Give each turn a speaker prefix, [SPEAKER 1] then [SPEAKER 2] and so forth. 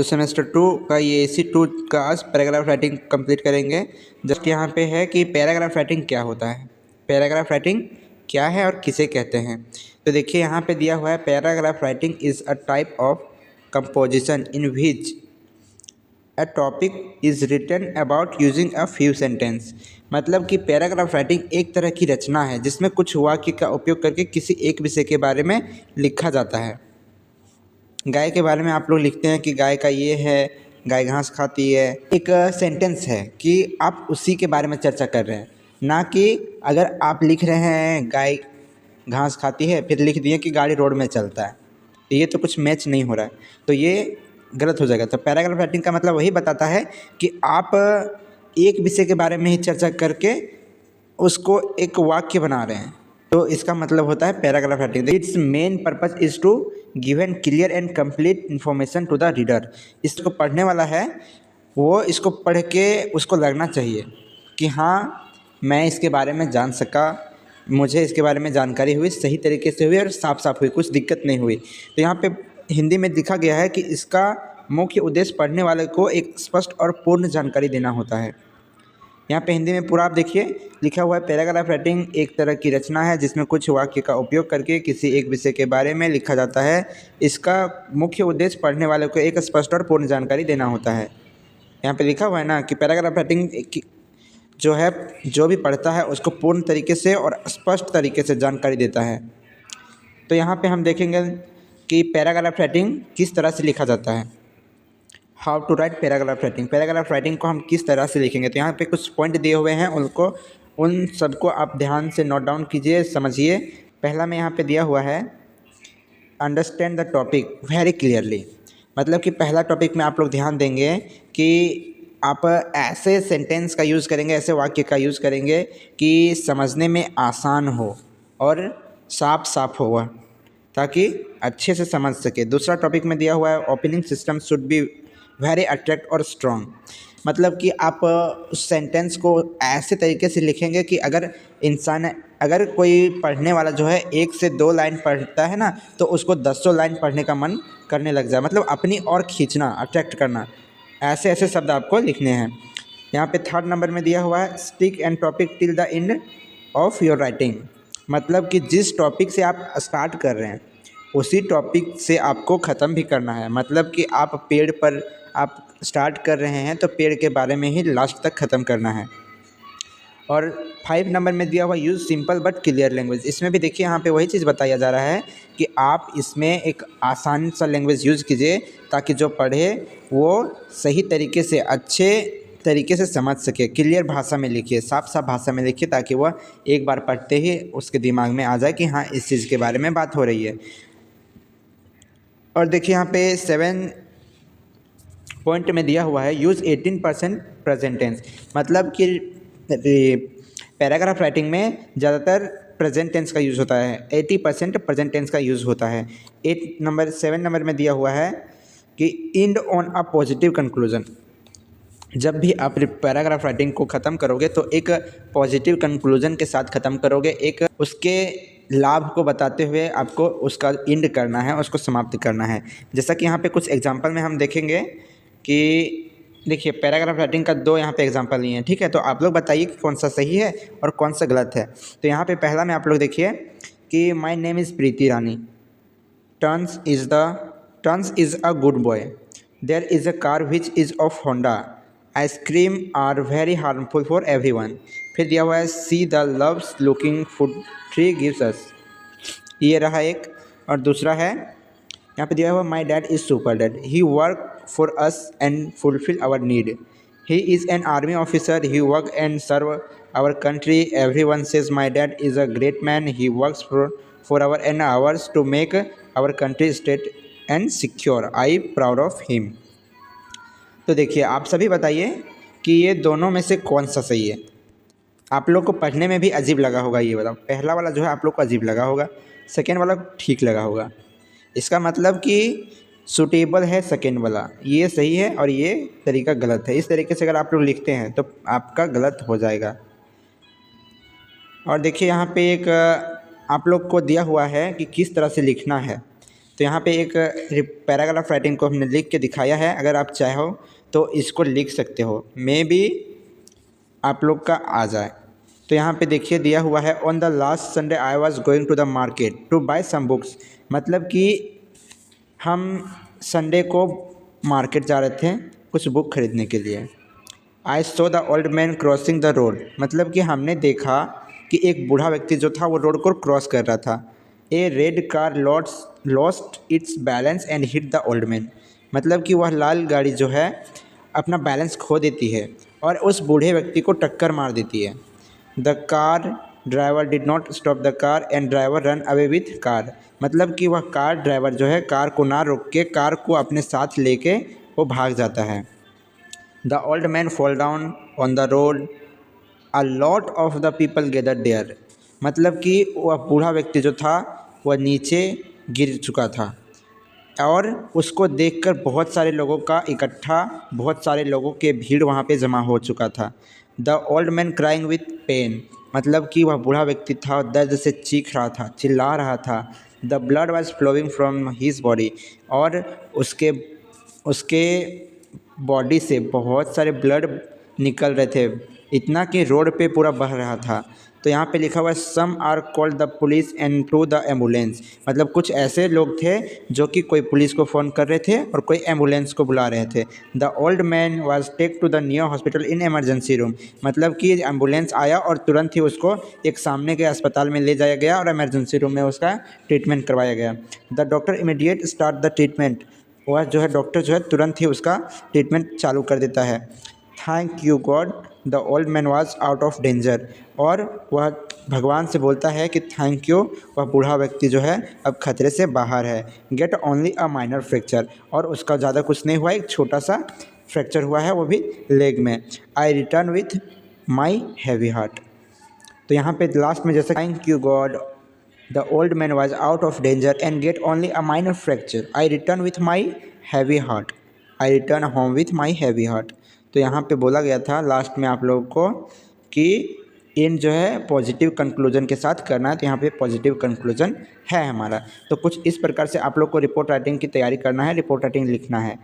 [SPEAKER 1] तो सेमेस्टर 2 का ये AC2 का आज पैराग्राफ राइटिंग कंप्लीट करेंगे। जस्ट यहाँ पे है कि पैराग्राफ राइटिंग क्या होता है, पैराग्राफ राइटिंग क्या है और किसे कहते हैं। तो देखिए यहाँ पे दिया हुआ है, paragraph writing is a type of composition in which a topic is written about using a few sentence. मतलब कि पैराग्राफ राइटिंग एक तरह की रचना है जिसमें कुछ वाक्य का उपयोग करके किसी एक विषय के बारे में लिखा जाता है। गाय के बारे में आप लोग लिखते हैं कि गाय का ये है, गाय घास खाती है। एक सेंटेंस है कि आप उसी के बारे में चर्चा कर रहे हैं, ना कि अगर आप लिख रहे हैं गाय घास खाती है फिर लिख दिए कि गाड़ी रोड में चलता है, तो ये तो कुछ मैच नहीं हो रहा है, तो ये गलत हो जाएगा। तो पैराग्राफ राइटिंग का मतलब वही बताता है कि आप एक विषय के बारे में ही चर्चा करके उसको एक वाक्य बना रहे हैं, तो इसका मतलब होता है paragraph writing. It's main purpose is to give an clear and complete information to the reader. इसको पढ़ने वाला है वो इसको पढ़ के उसको लगना चाहिए कि हाँ मैं इसके बारे में जान सका, मुझे इसके बारे में जानकारी हुई, सही तरीके से हुई और साफ साफ हुई, कुछ दिक्कत नहीं हुई। तो यहाँ पे हिंदी में लिखा गया है कि इसका मुख्य उद्देश्य पढ़ने वाले को एक स्पष्ट और पूर्ण जानकारी देना होता है। यहाँ पे हिंदी में पूरा आप देखिए लिखा हुआ है, पैराग्राफ राइटिंग एक तरह की रचना है जिसमें कुछ वाक्य का उपयोग करके किसी एक विषय के बारे में लिखा जाता है। इसका मुख्य उद्देश्य पढ़ने वाले को एक स्पष्ट और पूर्ण जानकारी देना होता है। यहाँ पे लिखा हुआ है ना कि पैराग्राफ राइटिंग जो है, जो भी पढ़ता है उसको पूर्ण तरीके से और स्पष्ट तरीके से जानकारी देता है। तो यहाँ पे हम देखेंगे कि पैराग्राफ राइटिंग किस तरह से लिखा जाता है। How to write paragraph writing. Paragraph writing को हम किस तरह से लिखेंगे, तो यहाँ पे कुछ पॉइंट दिए हुए हैं, उन सबको आप ध्यान से नोट डाउन कीजिए, समझिए। पहला में यहाँ पे दिया हुआ है, understand the topic very clearly. मतलब कि पहला टॉपिक में आप लोग ध्यान देंगे कि आप ऐसे सेंटेंस का यूज़ करेंगे, ऐसे वाक्य का यूज़ करेंगे कि समझने में आसान हो और साफ साफ हो, ताकि अच्छे से समझ सके। दूसरा टॉपिक में दिया हुआ है, opening system should be very attract और स्ट्रॉन्ग। मतलब कि आप उस सेंटेंस को ऐसे तरीके से लिखेंगे कि अगर कोई पढ़ने वाला जो है 1 से 2 लाइन पढ़ता है ना, तो उसको 10 लाइन पढ़ने का मन करने लग जाए। मतलब अपनी ओर खींचना, अट्रैक्ट करना, ऐसे ऐसे शब्द आपको लिखने हैं। यहाँ पे 3rd नंबर में दिया हुआ है, stick and topic till the end of your writing. मतलब कि जिस टॉपिक से आप स्टार्ट कर रहे हैं उसी टॉपिक से आपको ख़त्म भी करना है। मतलब कि आप पेड़ पर आप स्टार्ट कर रहे हैं तो पेड़ के बारे में ही लास्ट तक ख़त्म करना है। और 5 नंबर में दिया हुआ, use simple but clear language. इसमें भी देखिए यहाँ पे वही चीज़ बताया जा रहा है कि आप इसमें एक आसान सा लैंग्वेज यूज़ कीजिए ताकि जो पढ़े वो सही तरीके से, अच्छे तरीके से समझ सके। क्लियर भाषा में लिखिए, साफ साफ भाषा में लिखिए, ताकि वह एक बार पढ़ते ही उसके दिमाग में आ जाए कि हाँ इस चीज़ के बारे में बात हो रही है। और देखिए यहाँ पे 7 पॉइंट में दिया हुआ है, यूज़ 18% प्रेजेंट टेंस। मतलब कि पैराग्राफ राइटिंग में ज़्यादातर प्रेजेंट टेंस का यूज़ होता है, 80% प्रेजेंट टेंस का यूज़ होता है। 7 नंबर में दिया हुआ है कि and on a positive conclusion. जब भी आप पैराग्राफ राइटिंग को ख़त्म करोगे तो एक पॉजिटिव कंक्लूजन के साथ ख़त्म करोगे, एक उसके लाभ को बताते हुए आपको उसका एंड करना है, उसको समाप्त करना है। जैसा कि यहाँ पे कुछ एग्जांपल में हम देखेंगे कि देखिए पैराग्राफ राइटिंग का 2 यहाँ पे एग्जांपल लिए हैं, ठीक है। तो आप लोग बताइए कि कौन सा सही है और कौन सा गलत है। तो यहाँ पे पहला में आप लोग देखिए कि my name is Preeti Rani, turns is a good boy, there is a car which is of Honda, ice cream are very harmful for everyone. फिर दिया हुआ है, see the loves looking food tree gives us, ये रहा एक। और दूसरा है यहाँ पे दिया हुआ, my dad is super dad, he work for us and fulfil our need, he is an army officer, he work and serve our country, everyone says my dad is a great man, he works for our and hours to make our country state and secure, I proud of him. तो देखिए आप सभी बताइए कि ये दोनों में से कौन सा सही है। आप लोग को पढ़ने में भी अजीब लगा होगा, ये बताओ। पहला वाला जो है आप लोग को अजीब लगा होगा, सेकेंड वाला ठीक लगा होगा। इसका मतलब कि सूटेबल है सेकेंड वाला, ये सही है और ये तरीका गलत है। इस तरीके से अगर आप लोग लिखते हैं तो आपका गलत हो जाएगा। और देखिए यहाँ पे एक आप लोग को दिया हुआ है कि किस तरह से लिखना है। तो यहाँ पे एक पैराग्राफ राइटिंग को हमने लिख के दिखाया है, अगर आप चाहो तो इसको लिख सकते हो, मे बी आप लोग का आ जाए। तो यहाँ पे देखिए दिया हुआ है, on the last Sunday I was going to the market to buy some books. मतलब कि हम संडे को मार्केट जा रहे थे कुछ बुक खरीदने के लिए। I saw the old man crossing the road. मतलब कि हमने देखा कि एक बूढ़ा व्यक्ति जो था वो रोड को क्रॉस कर रहा था। A red car lost its balance and hit the old man. मतलब कि वह लाल गाड़ी जो है अपना बैलेंस खो देती है और उस बूढ़े व्यक्ति को टक्कर मार देती है। The car driver did not stop the car and driver run away with car. मतलब कि वह कार ड्राइवर जो है कार को ना रोक के कार को अपने साथ लेके वो भाग जाता है। The old man fall down on the road, a lot of the people gather there. मतलब कि वह बूढ़ा व्यक्ति जो था वह नीचे गिर चुका था और उसको देखकर बहुत सारे लोगों का बहुत सारे लोगों के भीड़ वहाँ पे जमा हो चुका था। The old man crying with pain. मतलब कि वह बूढ़ा व्यक्ति था, दर्द से चीख रहा था, चिल्ला रहा था। The blood was flowing from his body. और उसके उसके बॉडी से बहुत सारे ब्लड निकल रहे थे, इतना कि रोड पे पूरा बह रहा था। तो यहाँ पे लिखा हुआ है, some are called the police and to the ambulance. मतलब कुछ ऐसे लोग थे जो कि कोई पुलिस को फ़ोन कर रहे थे और कोई एम्बुलेंस को बुला रहे थे। The old man was take to the near hospital in emergency room. मतलब कि एम्बुलेंस आया और तुरंत ही उसको एक सामने के अस्पताल में ले जाया गया और एमरजेंसी रूम में उसका ट्रीटमेंट करवाया गया। The doctor immediate start the treatment. वह जो है डॉक्टर जो है तुरंत ही उसका ट्रीटमेंट चालू कर देता है। Thank you God the old man was out of danger. और वह भगवान से बोलता है कि थैंक यू, वह बूढ़ा व्यक्ति जो है अब खतरे से बाहर है। Gate only a minor fracture. और उसका ज़्यादा कुछ नहीं हुआ, एक छोटा सा फ्रैक्चर हुआ है, वो भी लेग में। I return with my heavy heart. तो यहाँ पे लास्ट में जैसे thank you God the old man was out of danger and get only a minor fracture, I return with my heavy heart, I return home with my heavy heart. तो यहाँ पे बोला गया था लास्ट में आप लोगों को कि इन जो है पॉजिटिव कंक्लूजन के साथ करना है। तो यहाँ पे पॉजिटिव कंक्लूजन है हमारा। तो कुछ इस प्रकार से आप लोग को रिपोर्ट राइटिंग की तैयारी करना है, रिपोर्ट राइटिंग लिखना है।